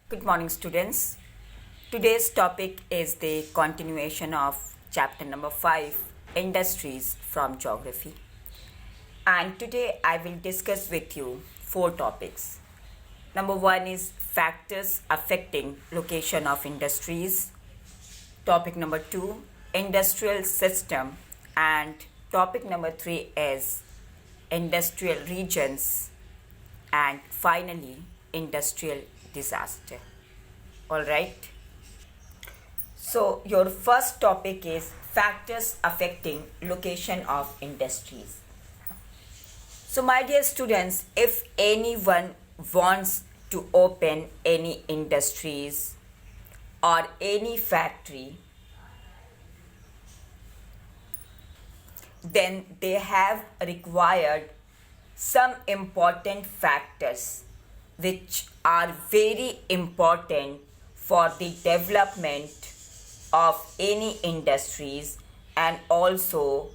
Good morning, students. Today's topic is the continuation of chapter number 5, Industries from Geography. And today I will discuss with you 4 topics. Number 1 is factors affecting location of industries. Topic number 2, industrial system. And topic number 3 is industrial regions. And finally, industrial disaster. All right. So your first topic is factors affecting location of industries. So my dear students, if anyone wants to open any industries or any factory, then they have required some important factors which are very important for the development of any industries and also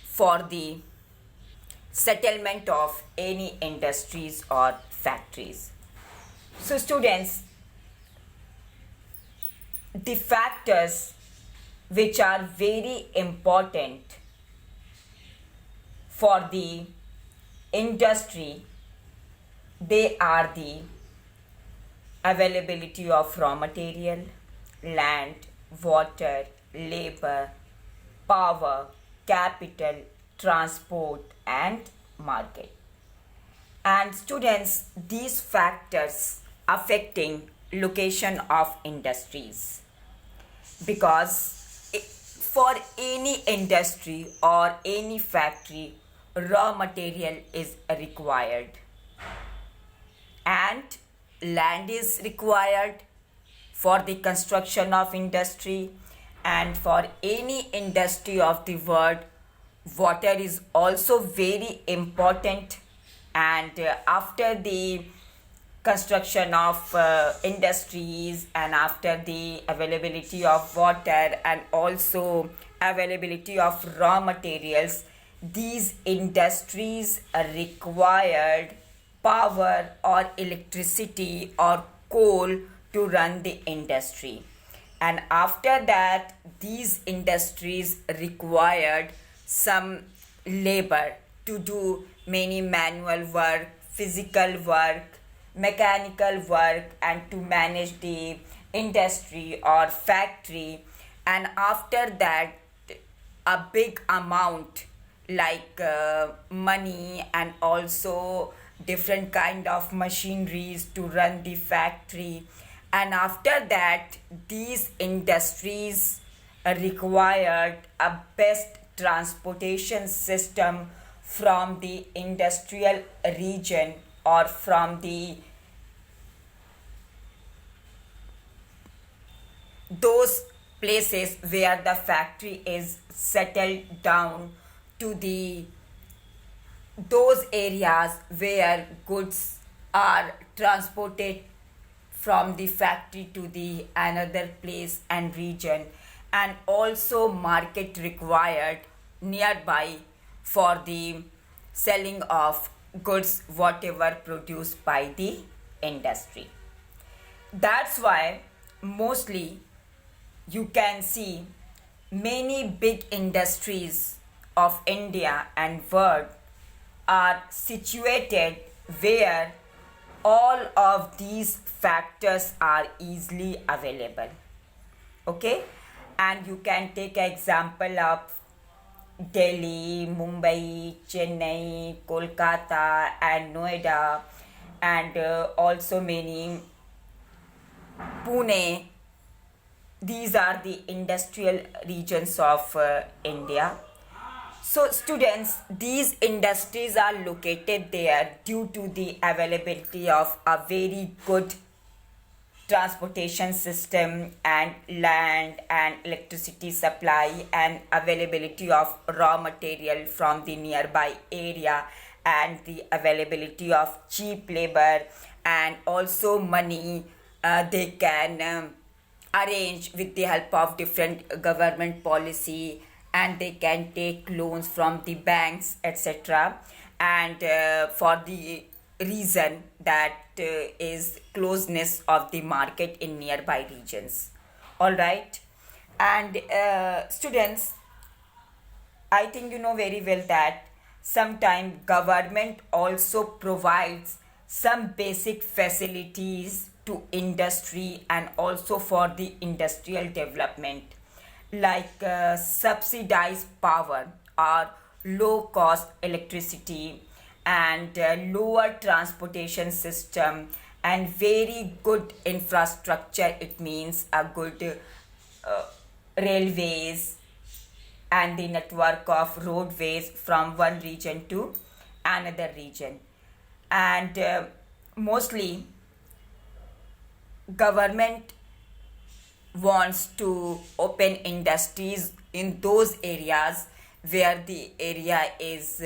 for the settlement of any industries or factories. So students, the factors which are very important for the industry, they are the availability of raw material, land, water, labor, power, capital, transport and market. And students, these factors affecting location of industries, because for any industry or any factory, raw material is required and land is required for the construction of industry, and for any industry of the world, water is also very important. And after the construction of industries and after the availability of water and also availability of raw materials, these industries are required power or electricity or coal to run the industry. And after that, these industries required some labor to do many manual work, physical work, mechanical work, and to manage the industry or factory. And after that, a big amount like money and also different kind of machineries to run the factory. And after that, these industries required a best transportation system from the industrial region or from the those places where the factory is settled down to the those areas where goods are transported from the factory to the another place and region, and also market required nearby for the selling of goods whatever produced by the industry. That's why mostly you can see many big industries of India and world are situated where all of these factors are easily available. Okay, and you can take example of Delhi, Mumbai, Chennai, Kolkata and Noida, and also many Pune. These are the industrial regions of India. So students, these industries are located there due to the availability of a very good transportation system and land and electricity supply and availability of raw material from the nearby area and the availability of cheap labor and also money they can arrange with the help of different government policy, and they can take loans from the banks, etc. And for the reason that is closeness of the market in nearby regions. All right. And students, I think you know very well that sometimes government also provides some basic facilities to industry and also for the industrial development, like subsidized power or low cost electricity and lower transportation system and very good infrastructure. It means a good railways and the network of roadways from one region to another region. And mostly government wants to open industries in those areas where the area is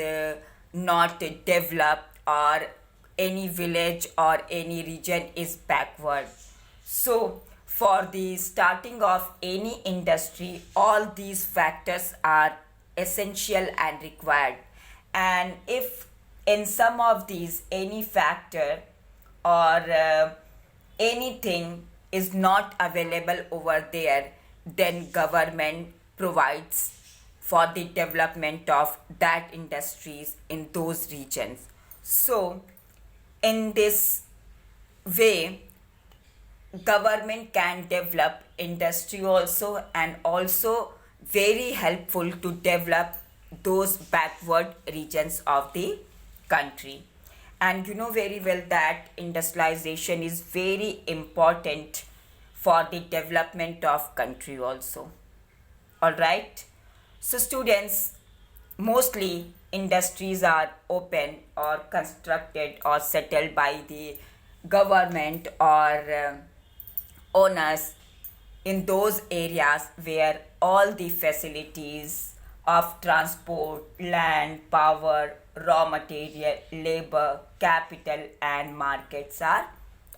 not developed or any village or any region is backward. So for the starting of any industry, all these factors are essential and required. And if in some of these any factor or anything is not available over there, then government provides for the development of that industries in those regions. So in this way, government can develop industry also, and also very helpful to develop those backward regions of the country. And you know very well that industrialization is very important for the development of country also. All right. So students, mostly industries are open or constructed or settled by the government or owners in those areas where all the facilities of transport, land, power, raw material, labor, capital and markets are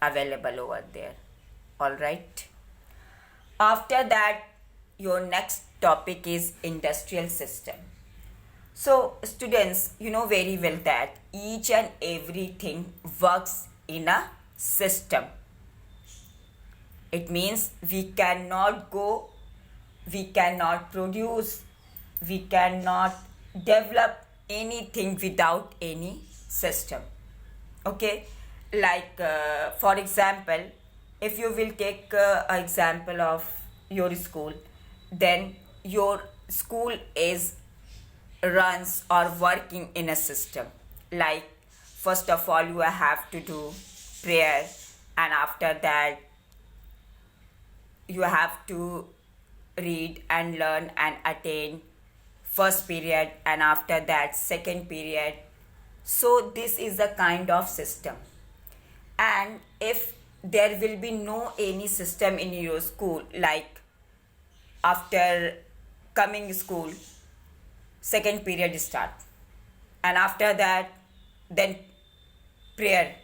available over there. All right. After that, your next topic is industrial system. So students, you know very well that each and everything works in a system. It means we cannot produce, we cannot develop anything without any system. Okay, like for example, if you will take an example of your school, then your school is runs or working in a system. Like first of all, you have to do prayer, and after that you have to read and learn and attain first period, and after that second period. So this is a kind of system. And if there will be no any system in your school, like after coming school, second period start, and after that then prayer,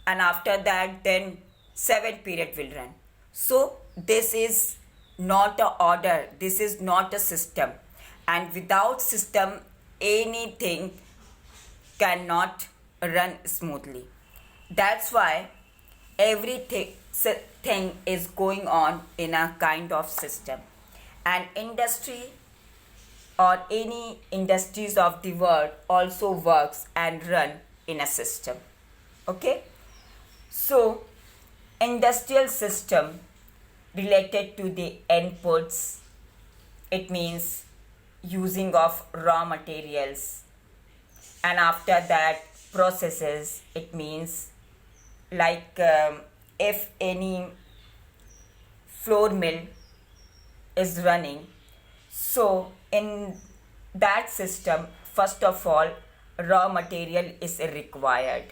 and after that then seventh period will run. So this is not a order, this is not a system, and without system anything cannot run smoothly. That's why everything thing is going on in a kind of system. And industry or any industries of the world also works and run in a system. Okay, so industrial system related to the inputs, it means using of raw materials, and after that processes, it means like if any flour mill is running, so in that system first of all raw material is required,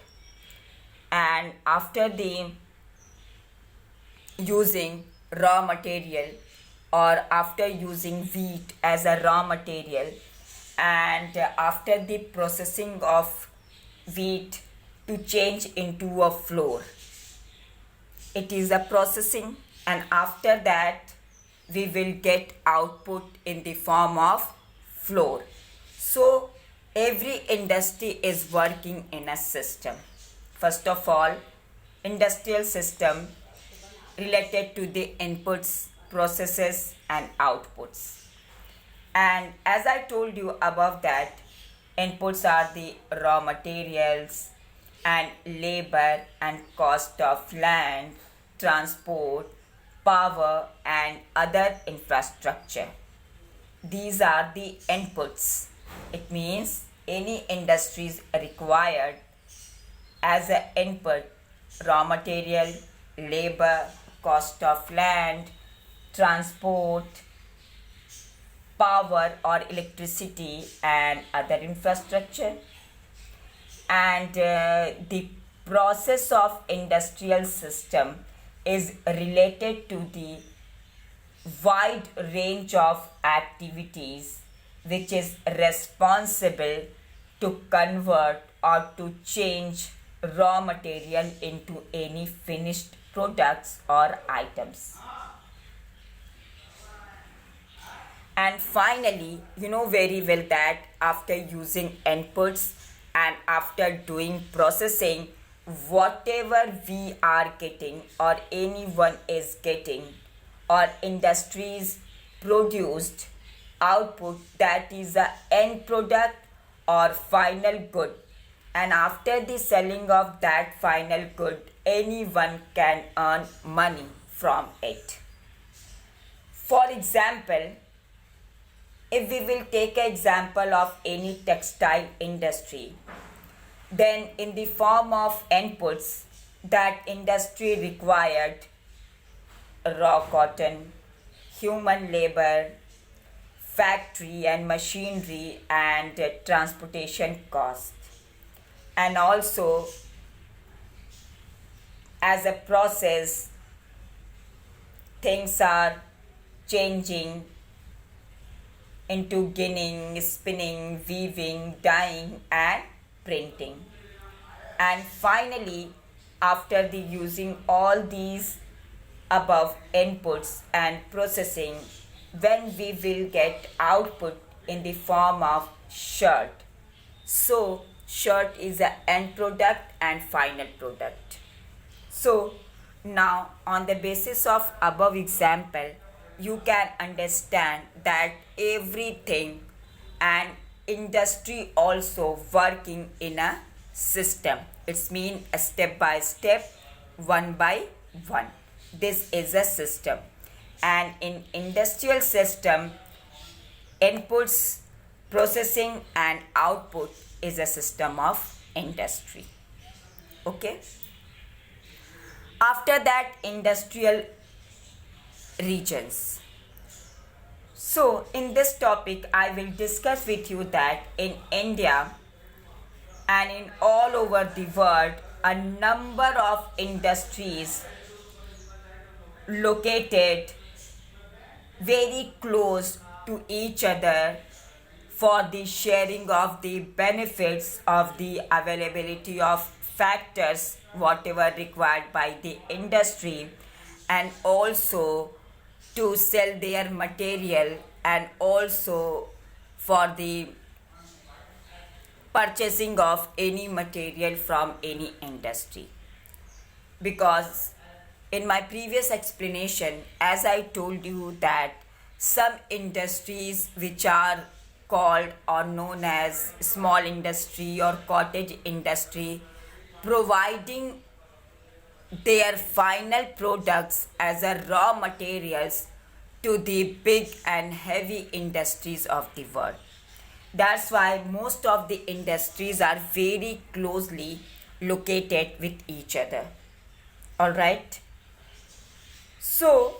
and after the using raw material or after using wheat as a raw material, and after the processing of wheat to change into a flour, it is a processing, and after that we will get output in the form of flour. So every industry is working in a system. First of all, industrial system related to the inputs, processes and outputs. And as I told you above that, inputs are the raw materials and labor and cost of land, transport, power and other infrastructure. These are the inputs. It means any industries required as an input: raw material, labor, cost of land, transport, power or electricity and other infrastructure. And the process of industrial system is related to the wide range of activities which is responsible to convert or to change raw material into any finished products or items. And finally, you know very well that after using inputs and after doing processing, whatever we are getting or anyone is getting or industries produced output, that is the end product or final good. And after the selling of that final good, anyone can earn money from it. For example, if we will take an example of any textile industry, then in the form of inputs, that industry required raw cotton, human labor, factory and machinery and transportation cost. And also as a process, things are changing into ginning, spinning, weaving, dyeing and printing. And finally, after the using all these above inputs and processing, when we will get output in the form of shirt. So shirt is an end product and final product. So now on the basis of above example, you can understand that everything and industry also working in a system. It's mean a step by step, one by one. This is a system. And in industrial system, inputs, processing and output is a system of industry. Okay. After that, industrial regions. So in this topic, I will discuss with you that in India and in all over the world, a number of industries located very close to each other for the sharing of the benefits of the availability of factors whatever required by the industry, and also to sell their material and also for the purchasing of any material from any industry. Because in my previous explanation, as I told you that some industries which are called or known as small industry or cottage industry, providing their final products as a raw materials to the big and heavy industries of the world. That's why most of the industries are very closely located with each other. All right. So,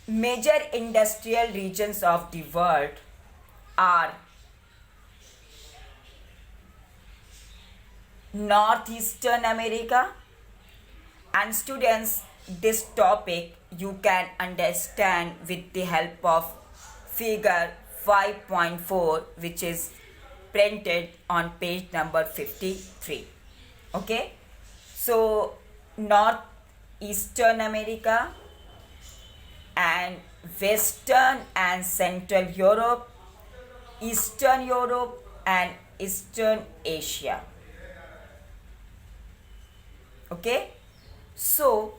major industrial regions of the world are Northeastern America. And students, this topic you can understand with the help of figure 5.4, which is printed on page number 53. Okay. So, Northeastern America and Western and Central Europe, Eastern Europe and Eastern Asia. Okay, so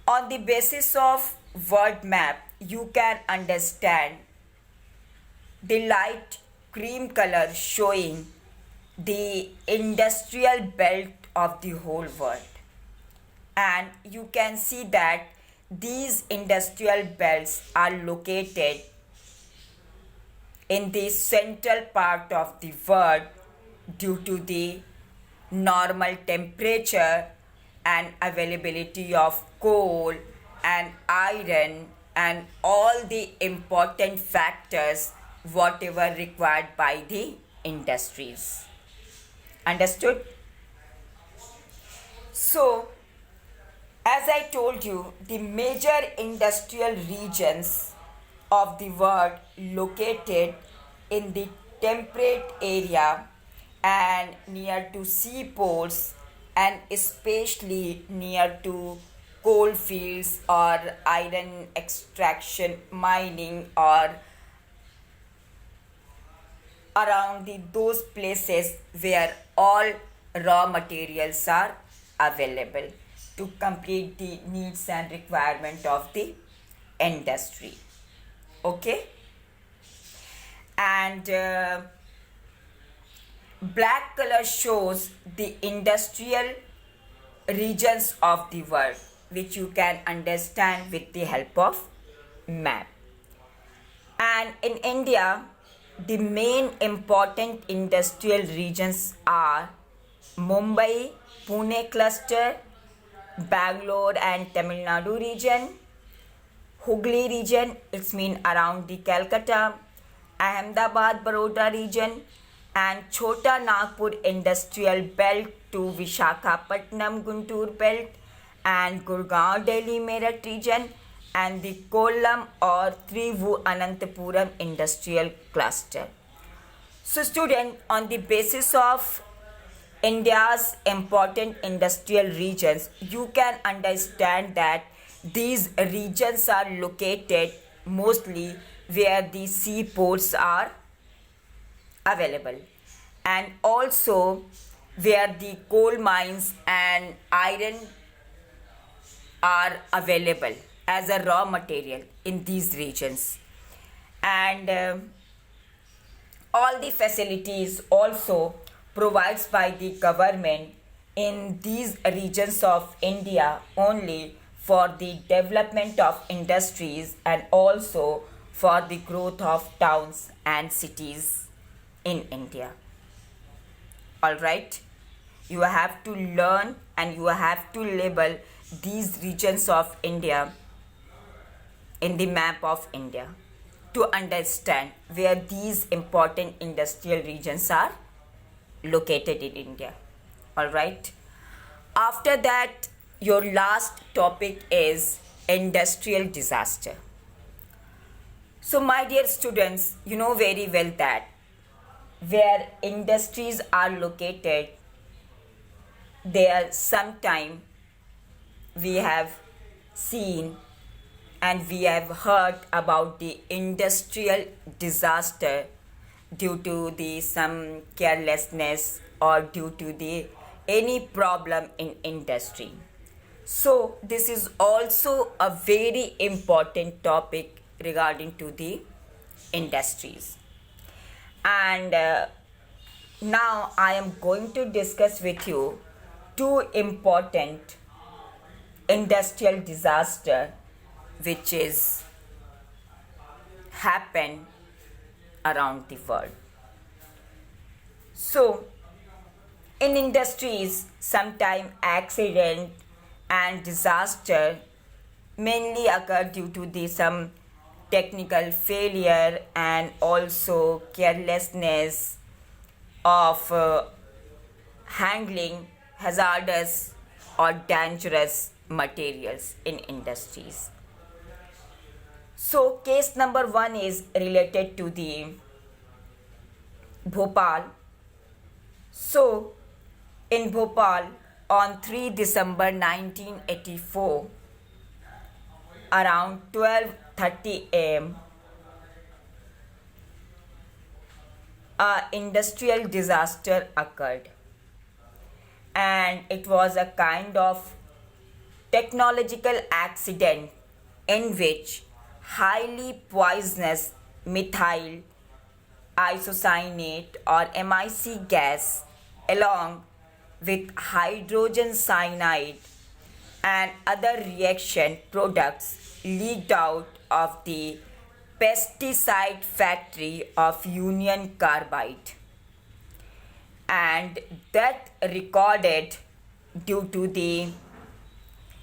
on the basis of word map, you can understand the light cream color showing the industrial belt of the whole world. And you can see that these industrial belts are located in the central part of the world due to the normal temperature and availability of coal and iron and all the important factors whatever required by the industries. Understood? So, as I told you, the major industrial regions of the world located in the temperate area and near to seaports and especially near to coal fields or iron extraction mining or around those places where all raw materials are available to complete the needs and requirement of the industry. Okay, and black color shows the industrial regions of the world, which you can understand with the help of map. And in India, the main important industrial regions are Mumbai, Pune cluster, Bangalore and Tamil Nadu region, Hooghly region, it's mean around the Calcutta, Ahmedabad, Baroda region, and Chota Nagpur industrial belt to Visakhapatnam, Guntur belt, and Gurgaon, Delhi, Meerut region, and the Kollam or Trivandrum industrial cluster. So student, on the basis of India's important industrial regions, you can understand that these regions are located mostly where the seaports are available and also where the coal mines and iron are available as a raw material in these regions. And all the facilities also provides by the government in these regions of India only for the development of industries and also for the growth of towns and cities in India. Alright, you have to learn and you have to label these regions of India in the map of India to understand where these important industrial regions are located in India. Alright, after that, your last topic is industrial disaster. So my dear students, you know very well that where industries are located, there sometime we have seen and we have heard about the industrial disaster due to the some carelessness or due to the any problem in industry. So this is also a very important topic regarding to the industries. And now I am going to discuss with you two important industrial disaster which is happen around the world. So in industries, sometime accident and disaster mainly occur due to the some technical failure and also carelessness of handling hazardous or dangerous materials in industries. So case number 1 is related to the Bhopal. So in Bhopal on 3 December 1984 around 12:30 am a industrial disaster occurred and it was a kind of technological accident in which highly poisonous methyl isocyanate or MIC gas along with hydrogen cyanide and other reaction products leaked out of the pesticide factory of Union Carbide, and that recorded due to the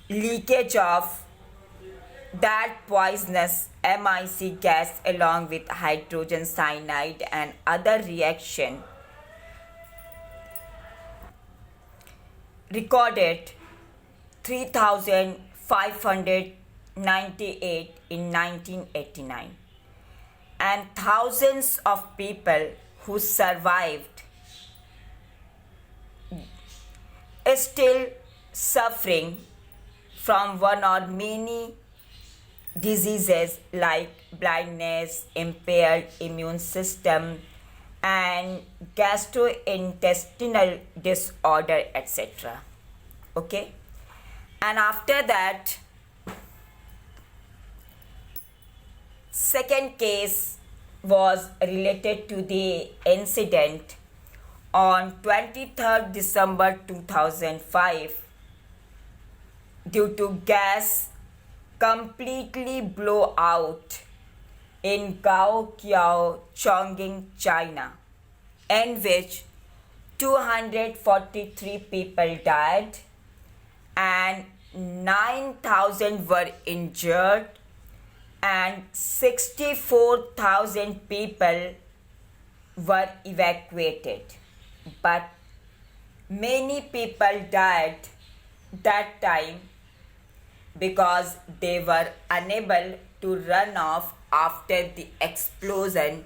leakage of that poisonous MIC gas along with hydrogen cyanide and other reaction recorded 3,598 in 1989, and thousands of people who survived is still suffering from one or many diseases like blindness, impaired immune system, and gastrointestinal disorder, etc. Okay, and after that, second case was related to the incident on 23rd December 2005 due to gas completely blow out in Gaoqiao, Chongqing, China, in which 243 people died and 9,000 were injured and 64,000 people were evacuated. But many people died that time because they were unable to run off after the explosion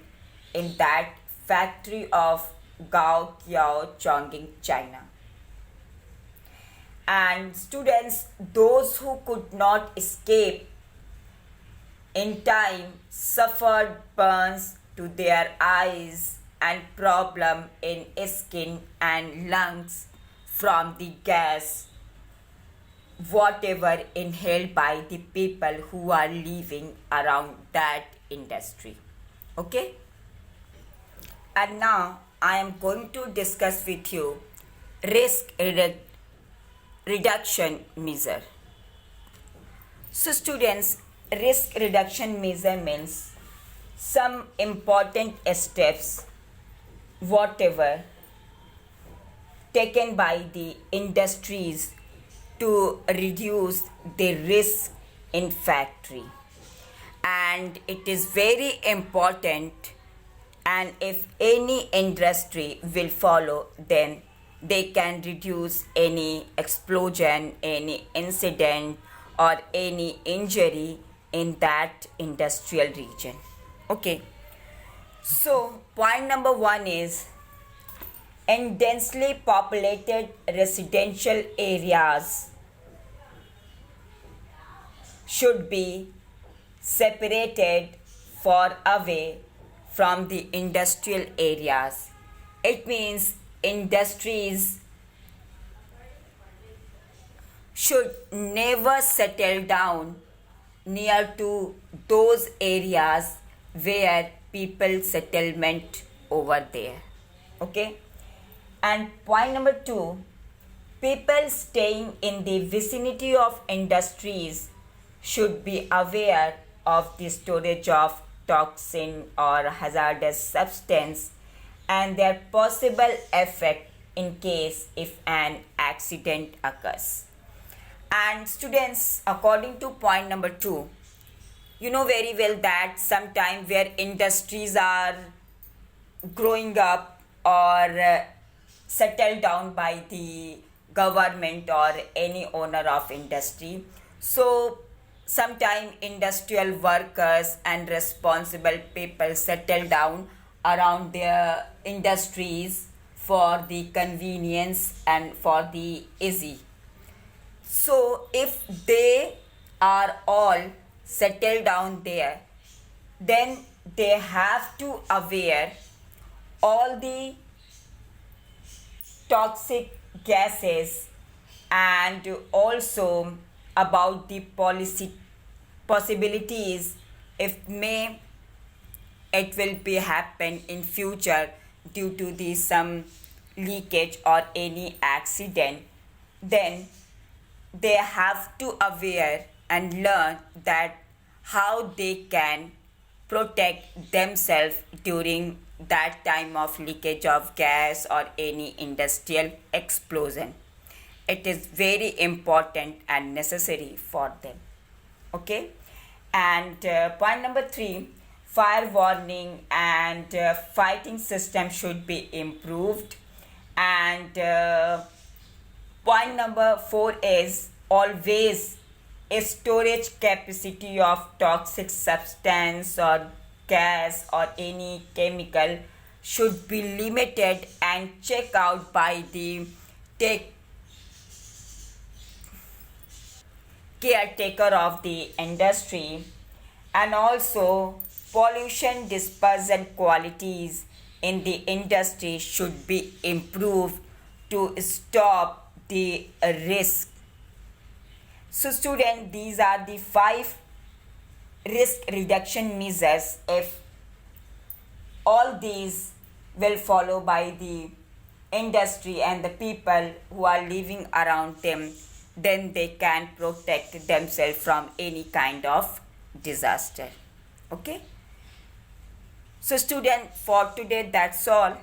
in that factory of Gaoqiao, Chongqing, China. And students, those who could not escape in time suffered burns to their eyes and problem in skin and lungs from the gas whatever inhaled by the people who are living around that industry. Okay, and now I am going to discuss with you risk reduction measure. So students, risk reduction measure means some important steps whatever taken by the industries to reduce the risk in factory, and it is very important, and if any industry will follow, then they can reduce any explosion, any incident or any injury in that industrial region. Okay, so point number 1 is in densely populated residential areas should be separated far away from the industrial areas. It means industries should never settle down near to those areas where people settlement over there. Okay, and point number 2, people staying in the vicinity of industries should be aware of the storage of toxin or hazardous substance and their possible effect in case if an accident occurs. And students, according to point number 2, you know very well that sometime where industries are growing up or settled down by the government or any owner of industry, so sometime industrial workers and responsible people settle down around their industries for the convenience and for the easy. So if they are all settled down there, then they have to aware all the toxic gases, and also about the policy possibilities if may it will be happen in future due to the some leakage or any accident, then they have to aware and learn that how they can protect themselves during that time of leakage of gas or any industrial explosion. It is very important and necessary for them. Okay, and point number 3, fire warning and fighting system should be improved. And point number 4 is always a storage capacity of toxic substance or gas or any chemical should be limited and checked out by the caretaker of the industry. And also pollution dispersal qualities in the industry should be improved to stop the risk. So student, these are the 5 risk reduction measures. If all these will follow by the industry and the people who are living around them, then they can protect themselves from any kind of disaster. Okay, so student, for today that's all,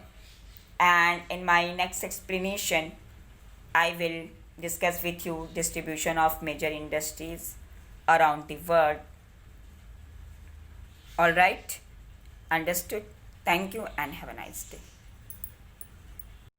and in my next explanation I will discuss with you distribution of major industries around the world. All right, understood? Thank you and have a nice day.